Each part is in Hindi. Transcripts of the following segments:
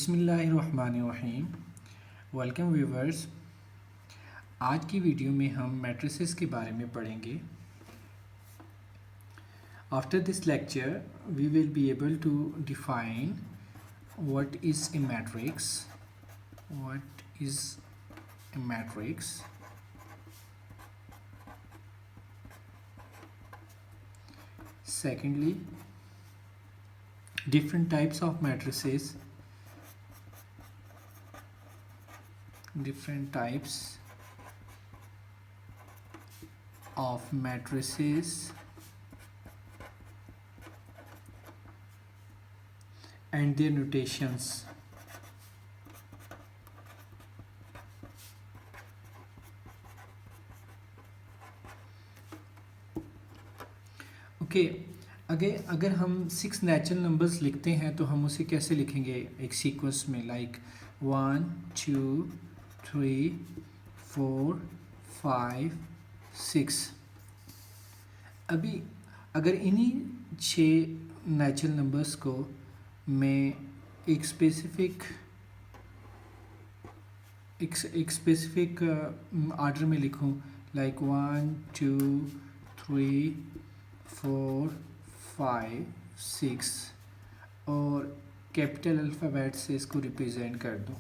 बिस्मिल्लाहिर्रहमानिर्रहीम। Welcome viewers. आज की वीडियो में हम मैट्रिसेस के बारे में पढ़ेंगे। After this lecture we will be able to define what is a matrix, what is a matrix, secondly different types of matrices, different types of matrices and their notations. Okay अगर हम 6 नेचुरल नंबर्स लिखते हैं तो हम उसे कैसे लिखेंगे एक सीक्वेंस में, लाइक 1 2 3 4 5 6। अभी अगर इन्हीं 6 नेचुरल नंबर्स को मैं एक स्पेसिफिक आर्डर में लिखूं, लाइक 1 2 3 4 5 6 और कैपिटल अल्फ़ाबेट से इसको रिप्रेजेंट कर दूं,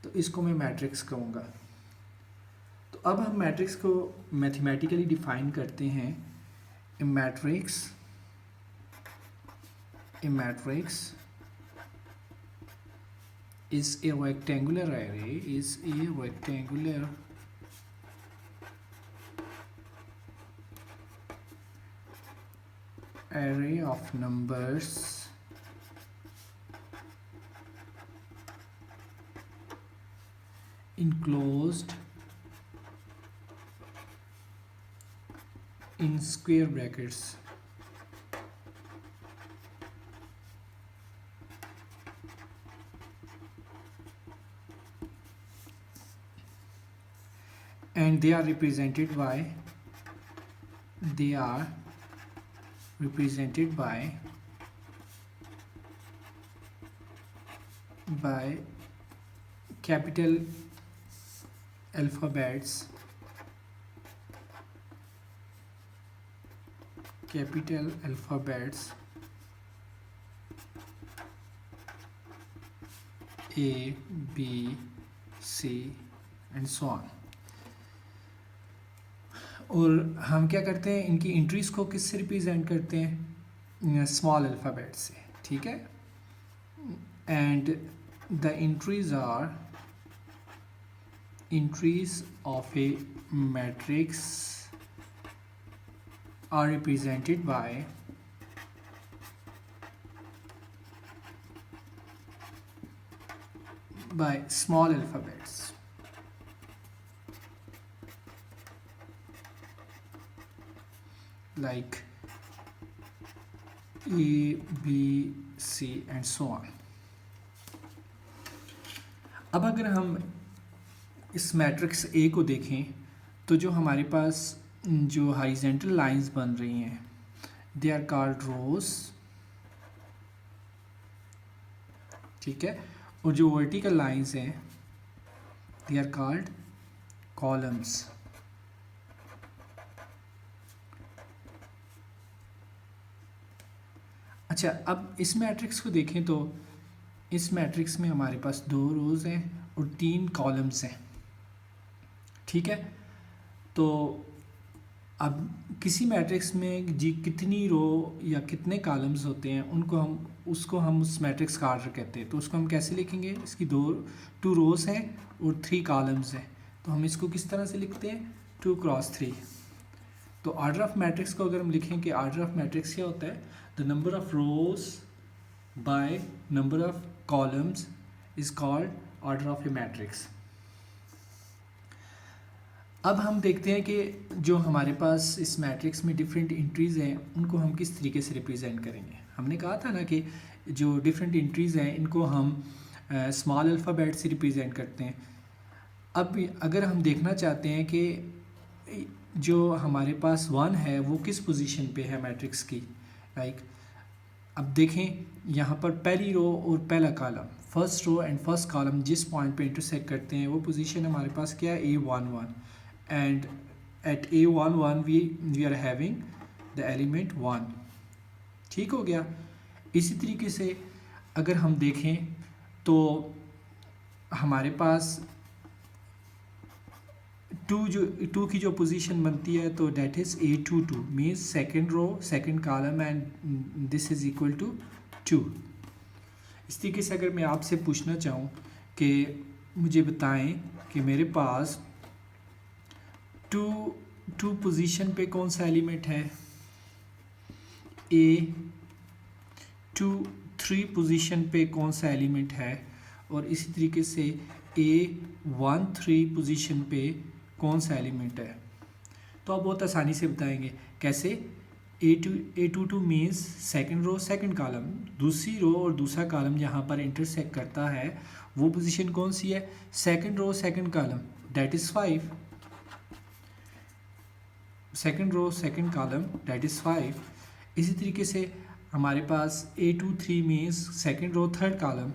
तो इसको मैं मैट्रिक्स कहूँगा। तो अब हम मैट्रिक्स को मैथमेटिकली डिफाइन करते हैं। ए matrix is a rectangular array of numbers enclosed in square brackets. And they are represented by capital alphabets, A, B, C and so on। और हम क्या करते हैं, इनकी एंट्रीज़ को किससे रिप्रेजेंट करते हैं, स्मॉल अल्फ़ाबेट से, ठीक है। And the entries of a matrix are represented by small alphabets. like A, B, C and so on। अब अगर हम इस मैट्रिक्स A को देखें तो जो हमारे पास जो हॉरिजॉन्टल लाइंस बन रही हैं, दे आर कॉल्ड रोज, ठीक है, और जो वर्टिकल लाइंस हैं दे आर कॉल्ड कॉलम्स। अच्छा, अब इस मैट्रिक्स को देखें तो इस मैट्रिक्स में हमारे पास 2 रोज़ हैं और 3 कॉलम्स हैं, ठीक है। तो अब किसी मैट्रिक्स में जी कितनी रो या कितने कॉलम्स होते हैं उसको हम उस मैट्रिक्स का आर्डर कहते हैं। तो उसको हम कैसे लिखेंगे, इसकी 2 रोज़ हैं और 3 कॉलम्स हैं, तो हम इसको किस तरह से लिखते हैं, 2 क्रॉस 3। तो आर्डर ऑफ मैट्रिक्स को अगर हम लिखें कि आर्डर ऑफ मैट्रिक्स क्या होता है, the number of rose by number of columns is called order of a matrix. अब हम देखते हैं कि जो हमारे पास इस मैट्रिक्स में डिफरेंट एंट्रीज़ हैं उनको हम किस तरीके से रिप्रेजेंट करेंगे। हमने कहा था ना कि जो डिफरेंट एंट्रीज़ हैं इनको हम स्मॉल अल्फ़ाबेट से रिप्रेजेंट करते हैं। अब अगर हम देखना चाहते हैं कि जो हमारे पास 1 है वो किस पोजीशन पे है मैट्रिक्स की, लाइक अब देखें यहाँ पर पहली रो और पहला column, first row and first column जिस पॉइंट पे इंटरसेक्ट करते हैं वो पोजीशन हमारे पास क्या है, A11, and at A11 we are having the element 1। ठीक हो गया। इसी तरीके से अगर हम देखें तो हमारे पास टू की जो पोजीशन बनती है तो that is A22 means second row second column and this is equal to 2। इस तरीके से अगर मैं आपसे पूछना चाहूँ कि मुझे बताएं कि मेरे पास टू पोजीशन पे कौन सा एलिमेंट है, A23 पोजीशन पे कौन सा एलिमेंट है, और इसी तरीके से A13 पोजीशन पे कौन सा एलिमेंट है। तो आप बहुत आसानी से बताएंगे कैसे। A22 means second row second column, दूसरी रो और दूसरा कॉलम जहाँ पर इंटरसेक्ट करता है वो पोजीशन कौन सी है, second row second column, that is 5। Second row second column that is 5। इसी तरीके से हमारे पास A23 means second row third column.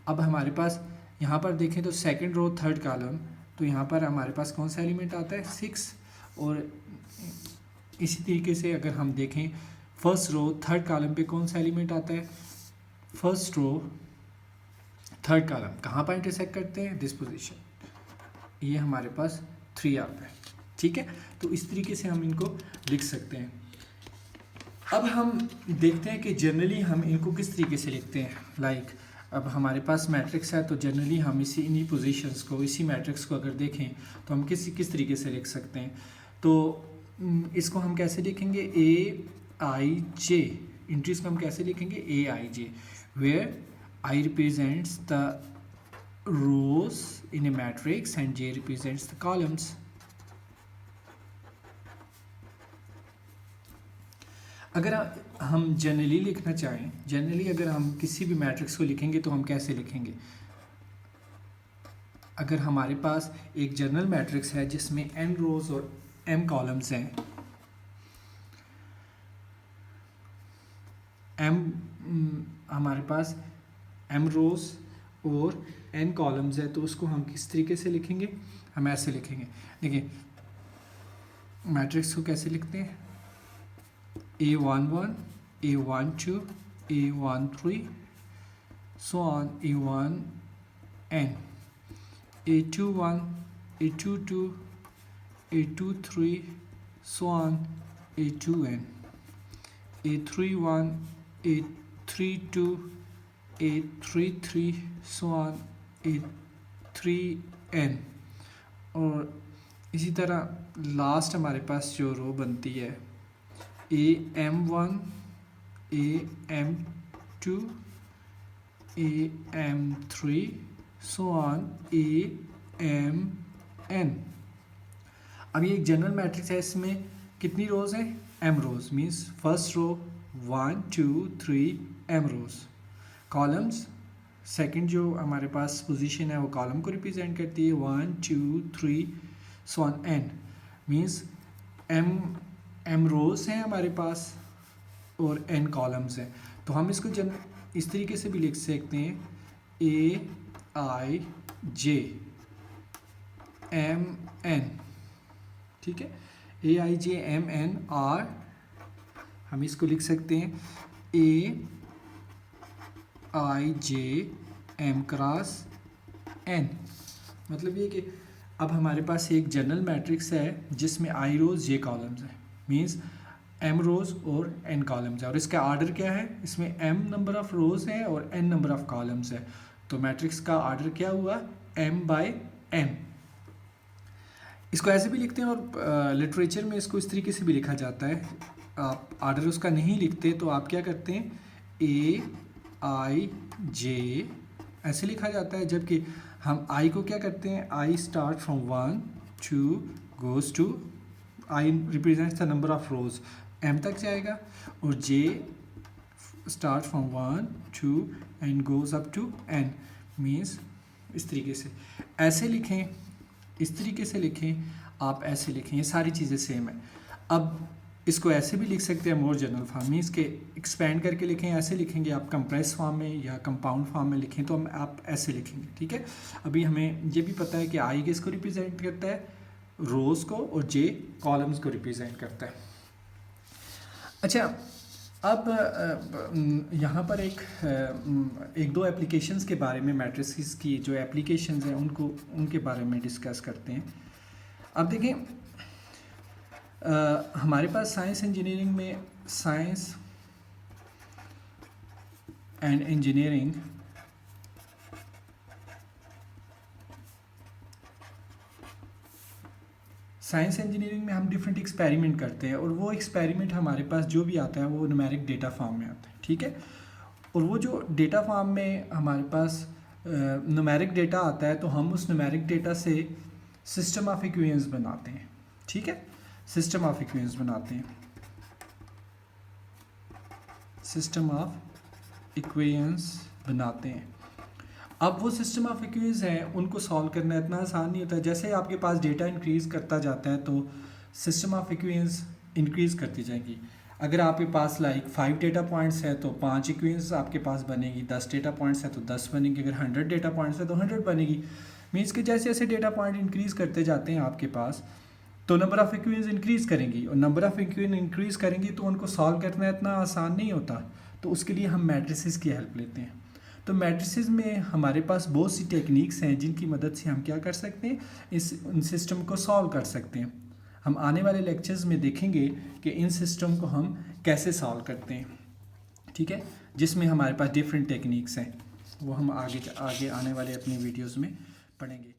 अब हमारे पास यहाँ पर देखें तो सेकंड रो थर्ड कॉलम, तो यहाँ पर हमारे पास कौन सा एलिमेंट आता है, 6। और इसी तरीके से अगर हम देखें फर्स्ट रो थर्ड कॉलम पे कौन सा एलिमेंट आता है, फर्स्ट रो थर्ड कॉलम कहाँ पर इंटरसेक्ट करते हैं, दिस पोजीशन, ये हमारे पास 3 आता है। ठीक है, तो इस तरीके से हम इनको लिख सकते हैं। अब हम देखते हैं कि जनरली हम इनको किस तरीके से लिखते हैं। लाइक अब हमारे पास मैट्रिक्स है तो जनरली हम इन्हीं पोजीशंस को, इसी मैट्रिक्स को अगर देखें तो हम किस तरीके से लिख सकते हैं। तो इसको हम कैसे लिखेंगे, AIJ, इंट्रीज को हम कैसे लिखेंगे, AIJ, where I represents the rows in a matrix and J represents the columns। अगर हम जनरली लिखना चाहें, जनरली अगर हम किसी भी मैट्रिक्स को लिखेंगे तो हम कैसे लिखेंगे। अगर हमारे पास एक जनरल मैट्रिक्स है जिसमें n रोज और m कॉलम्स हैं, हमारे पास m रोज और n कॉलम्स है, तो उसको हम किस तरीके से लिखेंगे, हम ऐसे लिखेंगे। देखिए मैट्रिक्स को कैसे लिखते हैं, A11, A12, A13, so on, A1n, A21, A22, A23, so on, A2n, A31, A32, A33, so on, A3n। और इसी तरह लास्ट हमारे पास जो रो बनती है AM1, AM2, AM3, so on, AMN। अब ये एक जनरल मैट्रिक्स है, इसमें कितनी रोज हैं, m रोज, मीन्स फर्स्ट रो 1 2 3 m रोज। कॉलम्स सेकंड जो हमारे पास पोजीशन है वो कॉलम को रिप्रेजेंट करती है, 1 2 3 so on n, means m रोज हैं हमारे पास और n कॉलम्स हैं। तो हम इसको इस तरीके से भी लिख सकते हैं, AIJ MN। ठीक है, AIJ MN, और हम इसको लिख सकते हैं AIJ M क्रॉस n। मतलब ये कि अब हमारे पास एक जनरल मैट्रिक्स है जिसमें I रोज J कॉलम्स हैं, मीन्स m रोज और n कॉलम्स है, और इसका आर्डर क्या है, इसमें m नंबर ऑफ रोज है और n नंबर ऑफ कॉलम्स है। तो मैट्रिक्स का आर्डर क्या हुआ, m/n। इसको ऐसे भी लिखते हैं और लिटरेचर में इसको इस तरीके से भी लिखा जाता है। आप आर्डर उसका नहीं लिखते तो आप क्या करते हैं, AIJ ऐसे लिखा जाता है, जबकि हम I को क्या करते हैं, I start from 1 2 goes to, I represents the number of rows, m तक जाएगा, और J start from 1 2 and goes up to n, means इस तरीके से ऐसे लिखें, इस तरीके से लिखें, आप ऐसे लिखें, ये सारी चीज़ें सेम है। अब इसको ऐसे भी लिख सकते हैं मोर जनरल फॉर्म में, इसके एक्सपेंड करके लिखें ऐसे लिखेंगे, आप कंप्रेस फॉर्म में या कंपाउंड फॉर्म में लिखें तो हम आप ऐसे लिखेंगे, ठीक है। अभी हमें ये भी पता है कि आई किसको रिप्रेजेंट करता है, रोज को, और जे कॉलम्स को रिप्रेजेंट करता है। अच्छा, अब यहाँ पर एक दो एप्लीकेशंस के बारे में, मैट्रिसेस की जो एप्लीकेशंस हैं उनके बारे में डिस्कस करते हैं। अब देखें, हमारे पास साइंस एंड इंजीनियरिंग में हम डिफरेंट एक्सपेरिमेंट करते हैं, और वो एक्सपेरिमेंट हमारे पास जो भी आता है वो न्यूमेरिक डेटा फॉर्म में आता है, ठीक है। और वो जो डेटा फॉर्म में हमारे पास न्यूमेरिक डेटा आता है, तो हम उस न्यूमेरिक डेटा से सिस्टम ऑफ इक्वेशंस बनाते हैं, ठीक है। सिस्टम ऑफ इक्वेशंस बनाते हैं, सिस्टम ऑफ इक्वेशंस बनाते हैं। अब वो सिस्टम ऑफ इक्वेशंस हैं, उनको सॉल्व करना इतना आसान नहीं होता। जैसे आपके पास डेटा इंक्रीज़ करता जाता है तो सिस्टम ऑफ इक्वेशंस इंक्रीज़ करती जाएगी। अगर आपके पास लाइक 5 डेटा पॉइंट्स है तो 5 इक्वेशंस आपके पास बनेगी, 10 डेटा पॉइंट्स है तो 10 बनेगी, अगर 100 डेटा पॉइंट्स है तो 100 बनेगी। मीन्स कि जैसे जैसे डेटा पॉइंट इंक्रीज़ करते जाते हैं आपके पास, तो नंबर ऑफ़ इक्वेशंस इंक्रीज़ करेंगी, और नंबर ऑफ़ इक्वेशन इंक्रीज़ करेंगी तो उनको सॉल्व करना इतना आसान नहीं होता। तो उसके लिए हम मैट्रिसेस की हेल्प लेते हैं। तो मैट्रिसेस में हमारे पास बहुत सी टेक्निक्स हैं जिनकी मदद से हम क्या कर सकते हैं, इन सिस्टम को सॉल्व कर सकते हैं। हम आने वाले लेक्चर्स में देखेंगे कि इन सिस्टम को हम कैसे सॉल्व करते हैं, ठीक है, जिसमें हमारे पास डिफरेंट टेक्निक्स हैं। वो हम आगे आने वाले अपनी वीडियोज़ में पढ़ेंगे।